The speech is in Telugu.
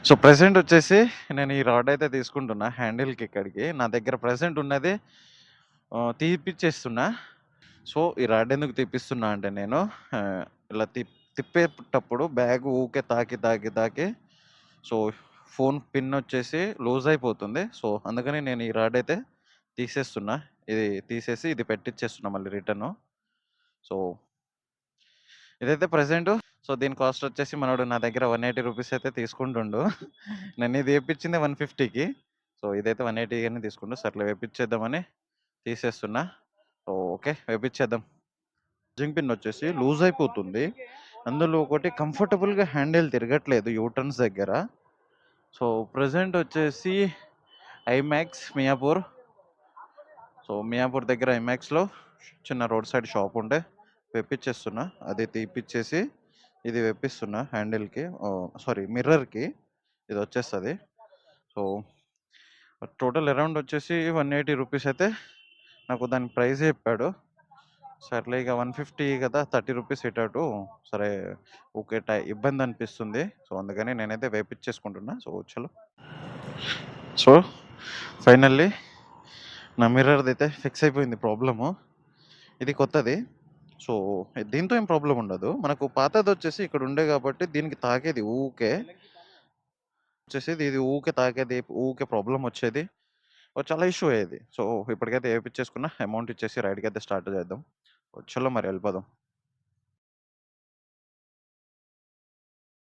సో, ప్రెజెంట్ వచ్చేసి నేను ఈ రాడ్ అయితే తీసుకుంటున్నా హ్యాండిల్‌కి ఇక్కడికి. నా దగ్గర ప్రెజెంట్ ఉన్నది తీపిచ్చేస్తున్నా. సో, ఈ రాడ్ ఎందుకు తీపిస్తున్నా అంటే నేను ఇలా తిప్పేటప్పుడు బ్యాగ్ ఊకే తాకి సో, ఫోన్ పిన్ వచ్చేసి లూజ్ అయిపోతుంది. సో, అందుకని నేను ఈ రాడ్ అయితే తీసేస్తున్నా. ఇది తీసేసి ఇది పెట్టిచ్చేస్తున్నా మళ్ళీ రిటర్ను. సో, ఇదైతే ప్రెజెంటు. సో, దీని కాస్ట్ వచ్చేసి మనోడు నా దగ్గర రూ. 180 అయితే తీసుకుంటుండు. నేను ఇది ఏపిచ్చింది 150కి. సో, ఇదైతే 180 గానే తీసుకుండు. సర్లే వేపిచ్చేద్దామని తీసేస్తున్నా. So, okay. వేపిచ్చేద్దాం. ఛార్జింగ్ పిన్ వచ్చేసి లూజ్ అయిపోతుంది. అందులో ఒకటి కంఫర్టబుల్‌గా హ్యాండిల్ తిరగట్లేదు యూ టర్న్స్ దగ్గర. సో, ప్రెజెంట్ వచ్చేసి ఐమాక్స్ మియాపూర్. సో, మియాపూర్ దగ్గర ఐమాక్స్‌లో చిన్న రోడ్ సైడ్ షాప్ ఉంటే వేపిచ్చేస్తున్నా. అది తీపిచ్చేసి ఇది వేపిస్తున్నా హ్యాండిల్‌కి సారీ మిర్రర్‌కి ఇదొచ్చేస్తది. సో, టోటల్ అరౌండ్ వచ్చేసి రూ. 180 అయితే నాకు దాని ప్రైస్ చెప్పాడు. సర్లే ఇక 150 కదా! రూ. 30 ఇటు అటు సరే ఊకే ఇబ్బందనిపిస్తుంది. సో, అందుకని నేనైతే వేపిచ్చేసుకుంటున్నా. సో, చలో. సో, ఫైనల్లీ నా మిర్రర్‌దైతే ఫిక్స్ అయిపోయింది ప్రాబ్లము. ఇది కొత్తది. సో, దీంతో ఏం ప్రాబ్లమ్ ఉండదు. మనకు పాతదొచ్చేసి ఇక్కడ ఉండే కాబట్టి దీనికి తాకేది ఊకే. ఇది ఊకే తాకేది, ఊకే ప్రాబ్లమ్ వచ్చేది. చాలా ఇష్యూ అయ్యేది. సో, ఇప్పటికైతే ఏపిచ్చేసుకున్నా. అమౌంట్ ఇచ్చేసి రైడ్‌కైతే స్టార్ట్ చేద్దాం. చలో మరి వెళ్ళిపోదాం.